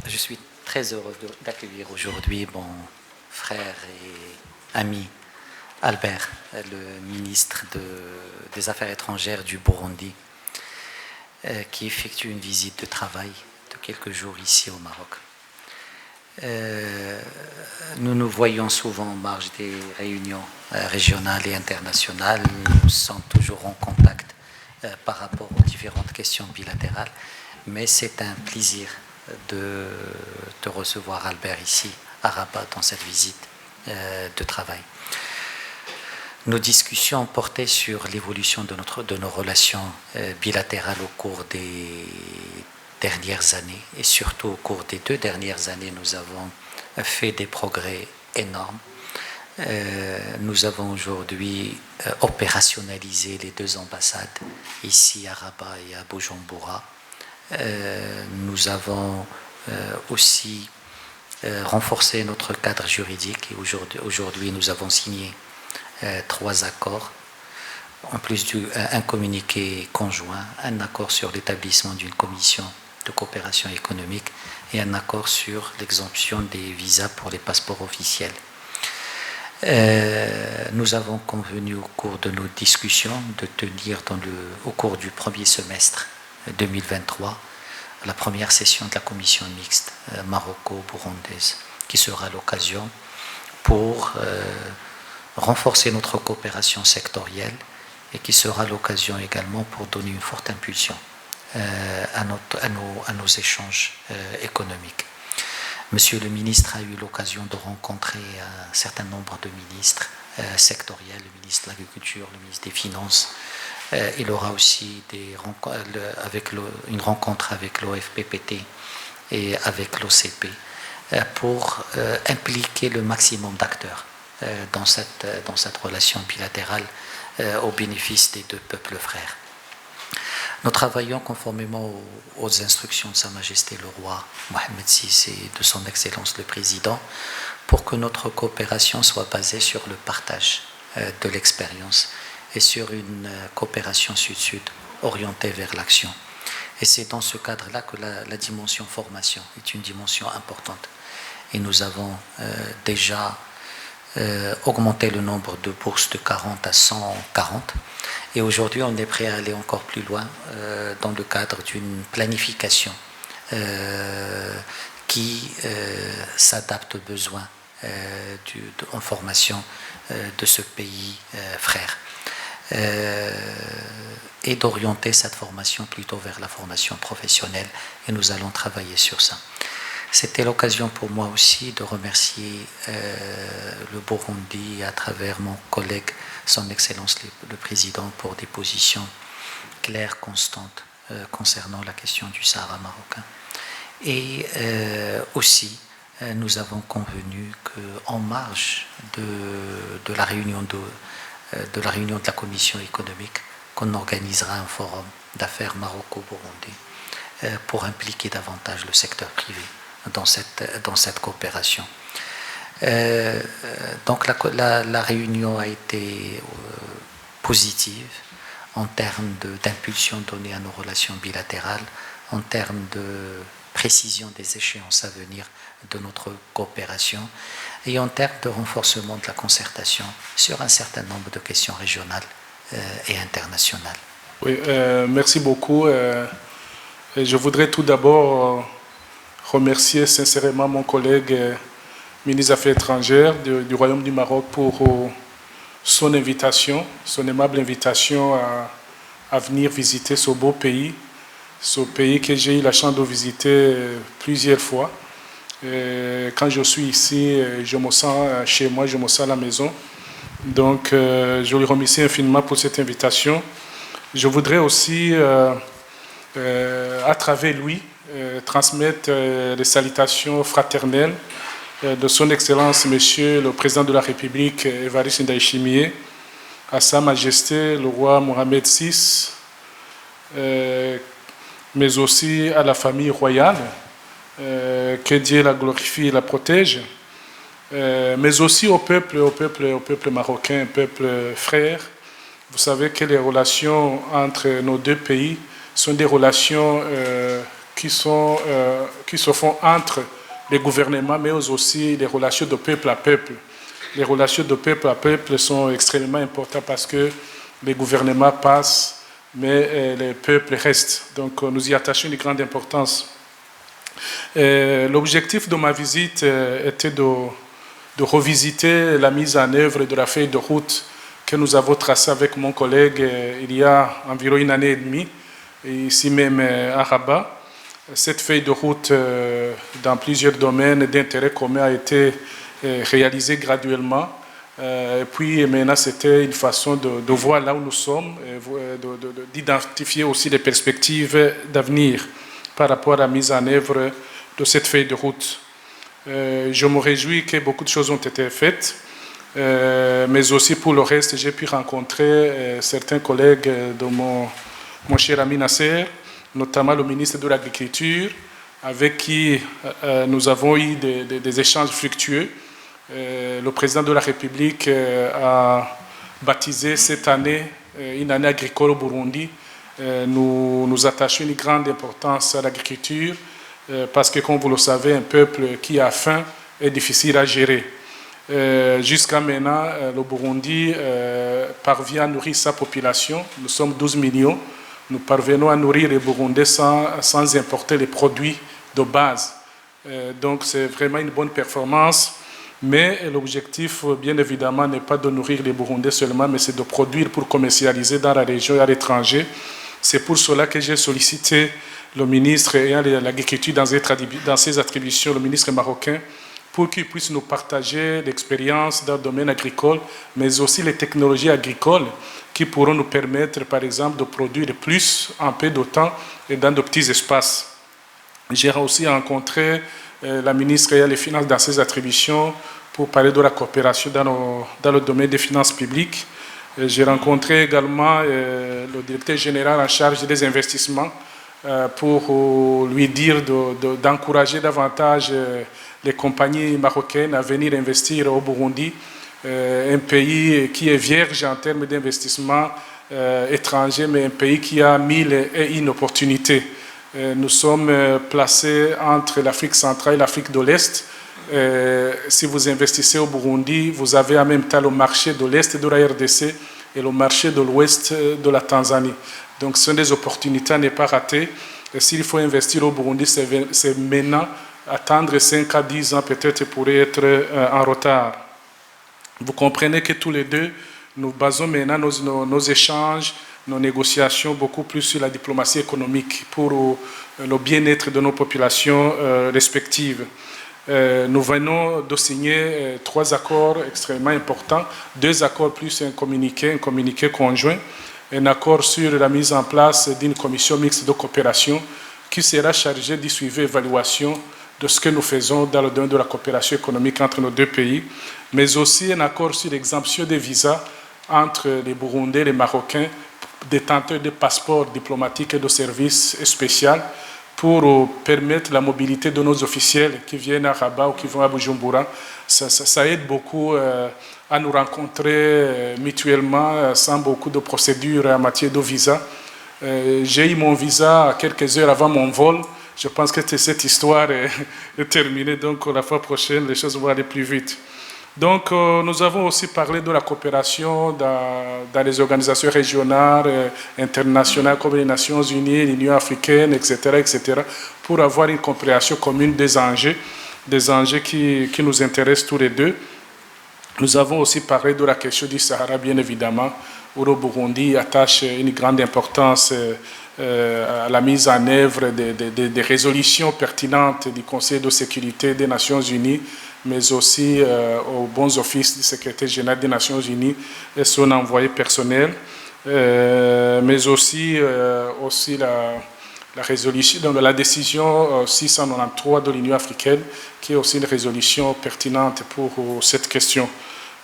Je suis très heureux d'accueillir aujourd'hui mon frère et ami Albert, le ministre des Affaires étrangères du Burundi, qui effectue une visite de travail de quelques jours ici au Maroc. Nous nous voyons souvent en marge des réunions régionales et internationales. Nous sommes toujours en contact par rapport aux différentes questions bilatérales, mais c'est un plaisir de recevoir Albert ici à Rabat dans cette visite de travail. Nos discussions portaient sur l'évolution de nos relations bilatérales au cours des dernières années, et surtout au cours des 2 dernières années, nous avons fait des progrès énormes. Nous avons aujourd'hui opérationnalisé les 2 ambassades ici à Rabat et à Bujumbura. Nous avons aussi renforcé notre cadre juridique et aujourd'hui nous avons signé 3 accords, en plus d'un communiqué conjoint, un accord sur l'établissement d'une commission de coopération économique et un accord sur l'exemption des visas pour les passeports officiels. Nous avons convenu au cours de nos discussions de tenir au cours du premier semestre 2023 la première session de la commission mixte maroco-burundaise, qui sera l'occasion pour renforcer notre coopération sectorielle et qui sera l'occasion également pour donner une forte impulsion à nos échanges économiques. Monsieur le ministre a eu l'occasion de rencontrer un certain nombre de ministres sectoriels, le ministre de l'Agriculture, le ministre des Finances. Il aura aussi une rencontre avec l'OFPPT et avec l'OCP pour impliquer le maximum d'acteurs dans cette relation bilatérale au bénéfice des 2 peuples frères. Nous travaillons conformément aux instructions de Sa Majesté le Roi Mohammed VI et de Son Excellence le Président pour que notre coopération soit basée sur le partage de l'expérience et sur une coopération sud-sud orientée vers l'action. Et c'est dans ce cadre-là que la dimension formation est une dimension importante. Et nous avons déjà augmenté le nombre de bourses de 40 à 140. Et aujourd'hui, on est prêt à aller encore plus loin dans le cadre d'une planification qui s'adapte aux besoins en formation de ce pays frère. Et d'orienter cette formation plutôt vers la formation professionnelle, et nous allons travailler sur ça. C'était l'occasion pour moi aussi de remercier le Burundi à travers mon collègue, Son Excellence le Président, pour des positions claires, constantes concernant la question du Sahara marocain. Et aussi, nous avons convenu qu'en marge de la réunion de la commission économique, qu'on organisera un forum d'affaires maroco-burundais pour impliquer davantage le secteur privé dans cette coopération. Donc la réunion a été positive en termes d'impulsion donnée à nos relations bilatérales, en termes de précision des échéances à venir de notre coopération et en termes de renforcement de la concertation sur un certain nombre de questions régionales et internationales. Oui, merci beaucoup. Je voudrais tout d'abord remercier sincèrement mon collègue ministre des Affaires étrangères du Royaume du Maroc pour son invitation, son aimable invitation à venir visiter ce beau pays que j'ai eu la chance de visiter plusieurs fois. Quand je suis ici, je me sens chez moi, je me sens à la maison. Donc, je lui remercie infiniment pour cette invitation. Je voudrais aussi, à travers lui, transmettre les salutations fraternelles de son Excellence, Monsieur le Président de la République, Évariste Ndayishimiye, à Sa Majesté le roi Mohamed VI, mais aussi à la famille royale, que Dieu la glorifie et la protège, mais aussi au peuple marocain, peuple frère. Vous savez que les relations entre nos deux pays sont des relations qui se font entre les gouvernements, mais aussi les relations de peuple à peuple. Les relations de peuple à peuple sont extrêmement importantes parce que les gouvernements passent, mais les peuples restent. Donc nous y attachons une grande importance. L'objectif de ma visite était de revisiter la mise en œuvre de la feuille de route que nous avons tracée avec mon collègue il y a environ une année et demie, ici même à Rabat. Cette feuille de route dans plusieurs domaines d'intérêt commun a été réalisée graduellement. Et puis maintenant, c'était une façon de voir là où nous sommes, d'identifier aussi les perspectives d'avenir par rapport à la mise en œuvre de cette feuille de route. Je me réjouis que beaucoup de choses ont été faites, mais aussi pour le reste, j'ai pu rencontrer certains collègues de mon cher ami Nasser, notamment le ministre de l'Agriculture, avec qui nous avons eu des échanges fructueux. Le président de la République a baptisé cette année une année agricole au Burundi. Nous attachons une grande importance à l'agriculture parce que, comme vous le savez, un peuple qui a faim est difficile à gérer. Jusqu'à maintenant, le Burundi parvient à nourrir sa population. Nous sommes 12 millions. Nous parvenons à nourrir les Burundais sans importer les produits de base. Donc c'est vraiment une bonne performance. Mais l'objectif, bien évidemment, n'est pas de nourrir les Burundais seulement, mais c'est de produire pour commercialiser dans la région et à l'étranger. C'est pour cela que j'ai sollicité le ministre ayant l'agriculture dans ses attributions, le ministre marocain, pour qu'il puisse nous partager l'expérience dans le domaine agricole, mais aussi les technologies agricoles qui pourront nous permettre, par exemple, de produire plus en peu de temps et dans de petits espaces. J'ai aussi rencontré la ministre des Finances dans ses attributions pour parler de la coopération dans le domaine des finances publiques. J'ai rencontré également le directeur général en charge des investissements pour lui dire d'encourager davantage les compagnies marocaines à venir investir au Burundi, un pays qui est vierge en termes d'investissement étranger, mais un pays qui a mille et une opportunités. Nous sommes placés entre l'Afrique centrale et l'Afrique de l'Est. Si vous investissez au Burundi, vous avez en même temps le marché de l'Est de la RDC et le marché de l'Ouest de la Tanzanie. Donc ce sont des opportunités à ne pas rater. S'il faut investir au Burundi, c'est maintenant. Attendre 5 à 10 ans peut-être pourrait être en retard. Vous comprenez que tous les deux, nous basons maintenant nos échanges, nos négociations beaucoup plus sur la diplomatie économique pour le bien-être de nos populations respectives. Nous venons de signer 3 accords extrêmement importants, 2 accords plus un communiqué conjoint, un accord sur la mise en place d'une commission mixte de coopération qui sera chargée du suivi et évaluation de ce que nous faisons dans le domaine de la coopération économique entre nos deux pays, mais aussi un accord sur l'exemption des visas entre les Burundais et les Marocains, détenteurs de passeports diplomatiques et de services spéciaux, pour permettre la mobilité de nos officiels qui viennent à Rabat ou qui vont à Bujumbura. Ça aide beaucoup à nous rencontrer mutuellement sans beaucoup de procédures en matière de visa. J'ai eu mon visa quelques heures avant mon vol. Je pense que cette histoire est terminée, donc la fois prochaine, les choses vont aller plus vite. Donc, nous avons aussi parlé de la coopération dans les organisations régionales, internationales, comme les Nations Unies, l'Union africaine, etc., pour avoir une compréhension commune des enjeux qui nous intéressent tous les deux. Nous avons aussi parlé de la question du Sahara, bien évidemment, où le Burundi attache une grande importance à la mise en œuvre des résolutions pertinentes du Conseil de sécurité des Nations Unies, mais aussi aux bons offices du secrétaire général des Nations Unies et son envoyé personnel, mais aussi la la décision 693 de l'Union africaine, qui est aussi une résolution pertinente pour cette question.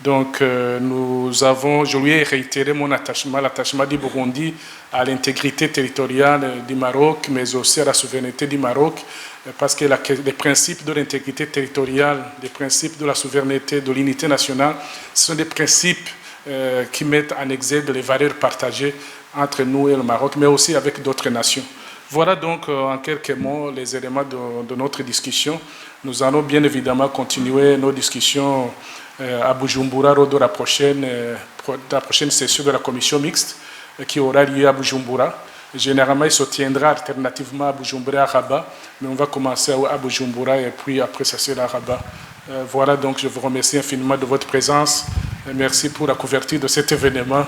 Donc, je lui ai réitéré l'attachement du Burundi à l'intégrité territoriale du Maroc, mais aussi à la souveraineté du Maroc, parce que les principes de l'intégrité territoriale, les principes de la souveraineté, de l'unité nationale, ce sont des principes qui mettent en exergue les valeurs partagées entre nous et le Maroc, mais aussi avec d'autres nations. Voilà donc en quelques mots les éléments de notre discussion. Nous allons bien évidemment continuer nos discussions à Bujumbura lors de la prochaine session de la commission mixte qui aura lieu à Bujumbura. Généralement, il se tiendra alternativement à Bujumbura et à Rabat, mais on va commencer à Bujumbura et puis après ça sera à Rabat. Voilà, donc je vous remercie infiniment de votre présence. Merci pour la couverture de cet événement.